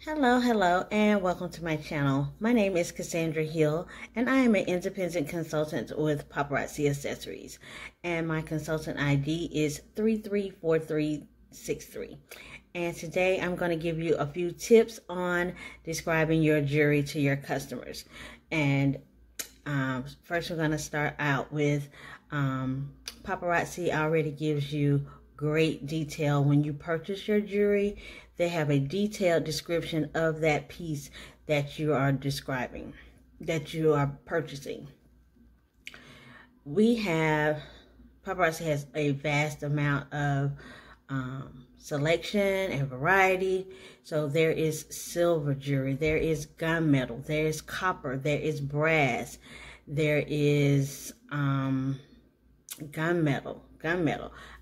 Hello, and welcome to my channel. My name is Cassandra Hill, and I am an independent consultant with Paparazzi Accessories. And my consultant ID is 334363. And today I'm going to give you a few tips on describing your jewelry to your customers. And first we're going to start out with Paparazzi already gives you great detail when you purchase your jewelry. They have a detailed description of that piece that you are describing, that you are purchasing. Paparazzi has a vast amount of selection and variety. So there is silver jewelry, there is gunmetal, there is copper, there is brass, there is gunmetal.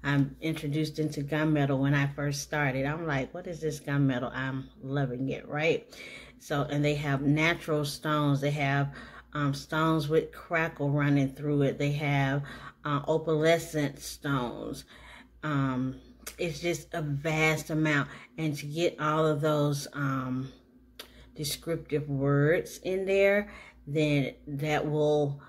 I'm introduced into gunmetal when I first started. I'm like, what is this gunmetal? I'm loving it, right? So, and they have natural stones. They have stones with crackle running through it. They have opalescent stones. It's just a vast amount. And to get all of those descriptive words in there, then that will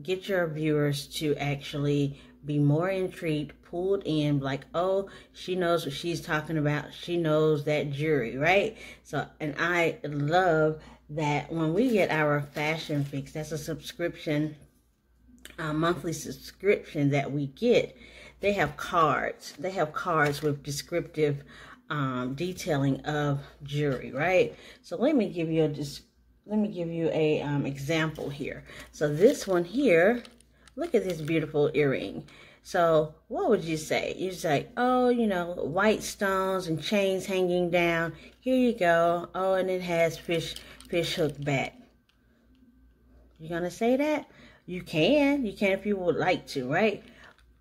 get your viewers to actually be more intrigued, pulled in, like, oh, she knows what she's talking about. She knows that jewelry, right? So, and I love that when we get our fashion fix, that's a subscription, monthly subscription that we get. They have cards. They have cards with descriptive detailing of jewelry, right? So let me give you a example here. So this one here, look at this beautiful earring. So what would you say? You'd say, oh, you know, white stones and chains hanging down. Here you go. Oh, and it has fish hook back. You gonna say that? You can if you would like to, right?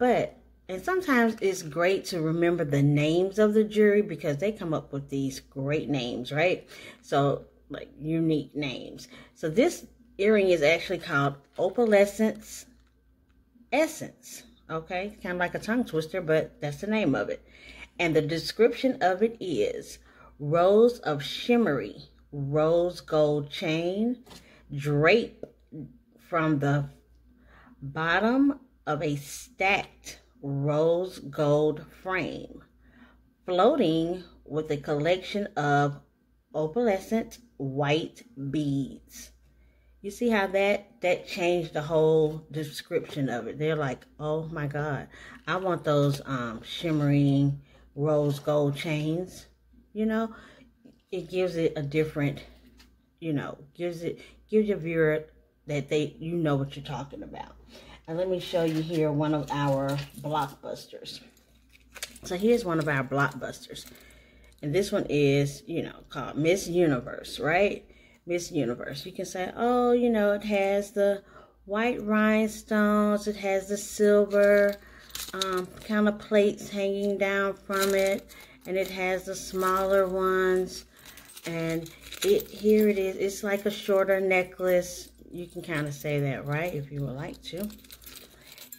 And sometimes it's great to remember the names of the jewelry because they come up with these great names, right? So, like, unique names. So this earring is actually called Opalescence Essence. Okay, kind of like a tongue twister, but that's the name of it. And the description of it is rows of shimmery rose gold chain drape from the bottom of a stacked rose gold frame, floating with a collection of opalescent white beads. You see how that changed the whole description of it. They're like, oh my God, I want those shimmering rose gold chains. You know, it gives it a different, you know, gives your viewer that you know what you're talking about. And let me show you here one of our blockbusters. So here's one of our blockbusters. And this one is, you know, called Miss Universe, right? Miss Universe. You can say, oh, you know, it has the white rhinestones. It has the silver kind of plates hanging down from it. And it has the smaller ones. And here it is. It's like a shorter necklace. You can kind of say that, right? If you would like to.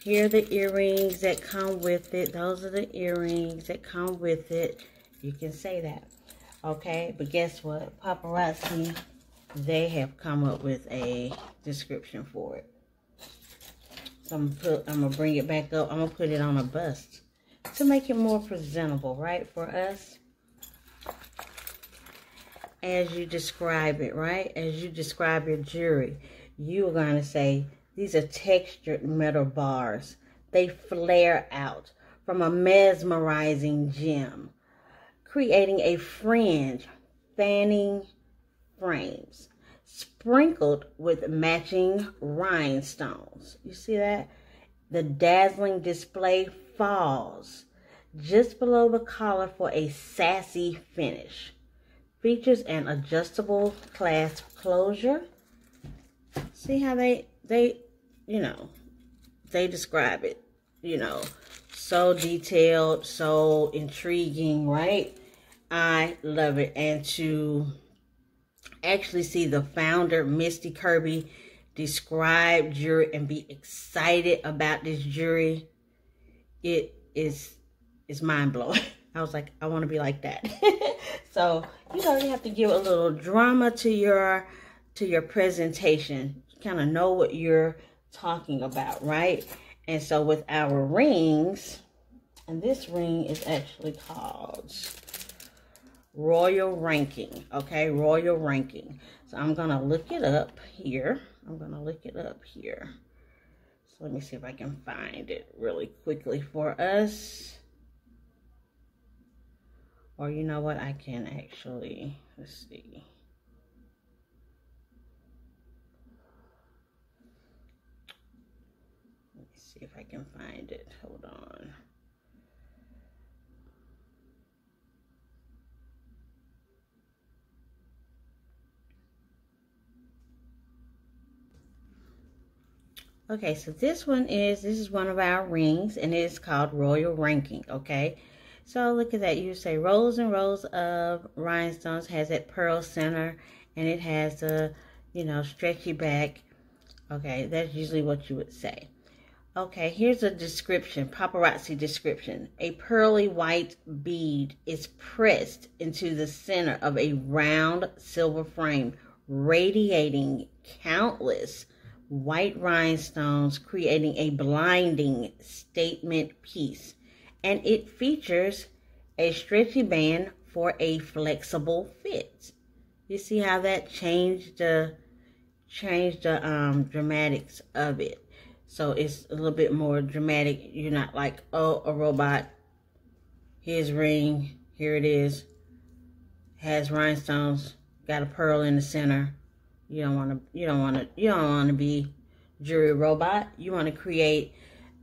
Here are the earrings that come with it. Those are the earrings that come with it. You can say that, okay? But guess what? Paparazzi, they have come up with a description for it. So I'm gonna bring it back up. I'm gonna put it on a bust to make it more presentable, right, for us. As you describe it, right? As you describe your jewelry, you are gonna say, these are textured metal bars. They flare out from a mesmerizing gem, creating a fringe, fanning frames, sprinkled with matching rhinestones. You see that? The dazzling display falls just below the collar for a sassy finish. Features an adjustable clasp closure. See how they you know, they describe it, you know, so detailed, so intriguing, right? I love it. And to actually see the founder, Misty Kirby, describe jewelry and be excited about this jewelry, it's mind-blowing. I was like, I want to be like that. So, you know, you have to give a little drama to your presentation. Kind of know what you're talking about, right? And so with our rings, and this ring is actually called Royal Ranking, okay? Royal Ranking. So I'm going to look it up here. So let me see if I can find it really quickly for us. Or you know what? I can actually, let's see. Let me see if I can find it. Hold on. Okay, so this is one of our rings, and it's called Royal Ranking, okay? So look at that. You say rows and rows of rhinestones, has that pearl center, and it has a, you know, stretchy back. Okay, that's usually what you would say. Okay, here's a description, paparazzi description. A pearly white bead is pressed into the center of a round silver frame, radiating countless white rhinestones, creating a blinding statement piece. And it features a stretchy band for a flexible fit. You see how that changed the dramatics of it. So it's a little bit more dramatic. You're not like, oh, a robot, here's ring, here it is, has rhinestones, got a pearl in the center. You don't want to be jewelry robot. You want to create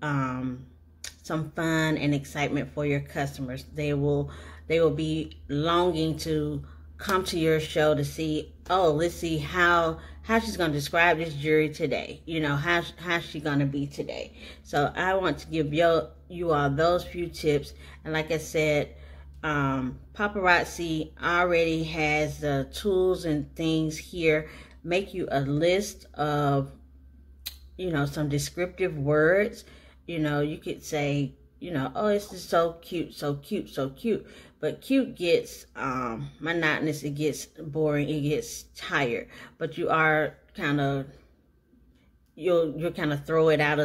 some fun and excitement for your customers. They will be longing to come to your show to see, oh, let's see how she's going to describe this jewelry today. You know, how's she going to be today. So I want to give you all those few tips. And like I said, Paparazzi already has the tools and things here. Make you a list of, you know, some descriptive words. You know, you could say, you know, oh, it's just so cute, so cute, so cute. But cute gets monotonous, it gets boring, it gets tired. But you are kind of, you'll kind of throw it out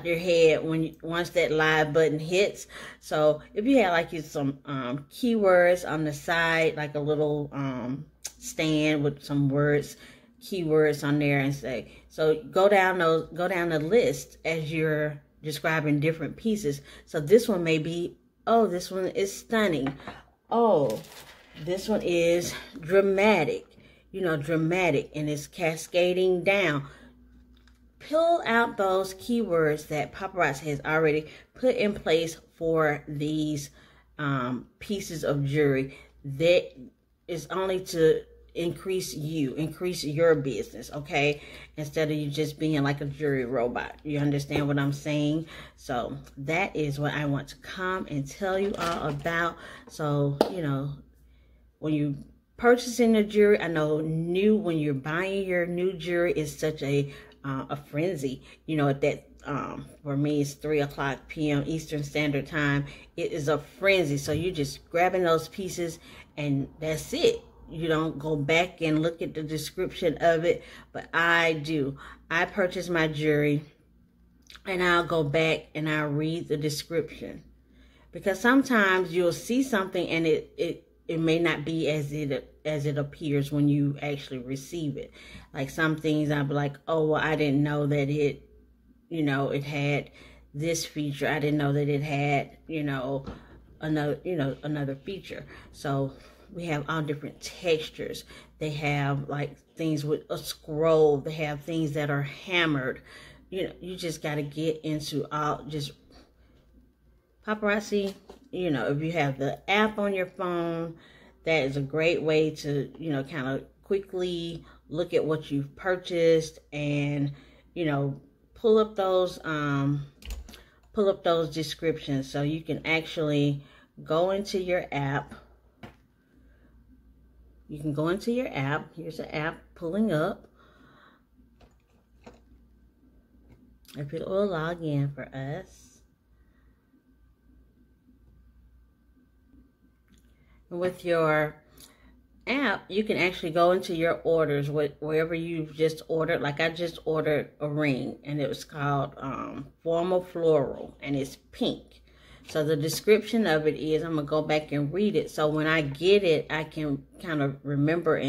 your head once that live button hits. So if you had like some keywords on the side, like a little stand with some keywords on there, and say, so go down the list as you're describing different pieces. So this one may be, oh, this one is stunning. Oh, this one is dramatic. You know, dramatic, and it's cascading down. Pull out those keywords that Paparazzi has already put in place for these pieces of jewelry. That is only to increase your business, okay? Instead of you just being like a jewelry robot. You understand what I'm saying? So that is what I want to come and tell you all about. So, you know, when you purchasing the jewelry, I know when you're buying your new jewelry is such a frenzy. You know, at that for me it's 3:00 p.m. Eastern Standard Time. It is a frenzy. So you're just grabbing those pieces and that's it. You don't go back and look at the description of it, but I do. I purchase my jewelry and I'll go back and I'll read the description, because sometimes you'll see something and it may not be as it appears when you actually receive it. Like some things I'll be like, oh, well, I didn't know that it, you know, it had this feature. I didn't know that it had, you know, another feature. So we have all different textures. They have like things with a scroll. They have things that are hammered. You know, you just got to get into just Paparazzi. You know, if you have the app on your phone, that is a great way to, you know, kind of quickly look at what you've purchased and, you know, pull up those descriptions. So you can actually go into your app. You can go into your app. Here's the app pulling up. If it will log in for us. with your app, you can actually go into your orders wherever you've just ordered. Like I just ordered a ring, and it was called Formal Floral, and it's pink. So the description of it is, I'm gonna go back and read it, so when I get it, I can kind of remember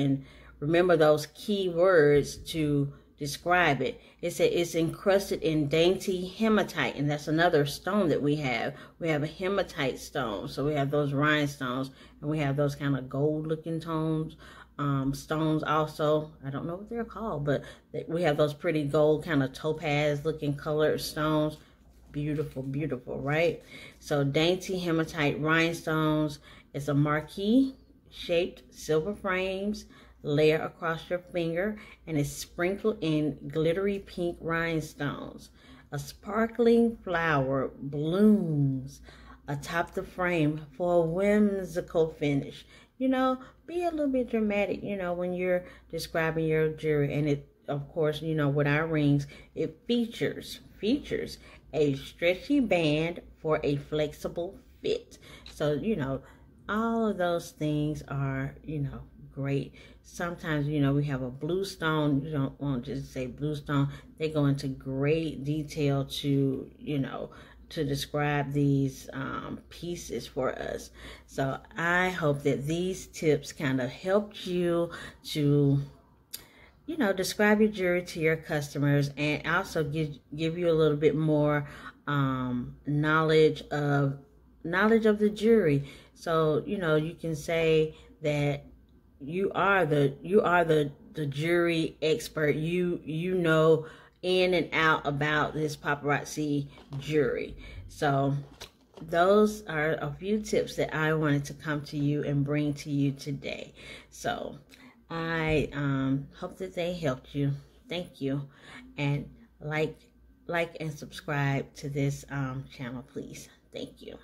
those key words to describe it. It said it's encrusted in dainty hematite, and that's another stone that we have. We have a hematite stone, so we have those rhinestones, and we have those kind of gold looking stones also. I don't know what they're called, but we have those pretty gold kind of topaz looking colored stones. Beautiful, beautiful, right? So dainty hematite rhinestones. It's a marquee shaped silver frames layer across your finger, and it's sprinkled in glittery pink rhinestones. A sparkling flower blooms atop the frame for a whimsical finish. You know, be a little bit dramatic, you know, when you're describing your jewelry. And it, of course, you know, with our rings, it features a stretchy band for a flexible fit. So, you know, all of those things are, you know, great. Sometimes, you know, we have a blue stone. You don't want to just say blue stone. They go into great detail to, you know, to describe these pieces for us. So I hope that these tips kind of helped you to, you know, describe your jewelry to your customers, and also give you a little bit more knowledge of the jewelry. So, you know, you can say that you are the jewelry expert. You know in and out about this paparazzi jewelry. So those are a few tips that I wanted to come to you and bring to you today. So I hope that they helped you. Thank you. And like and subscribe to this channel, please. Thank you.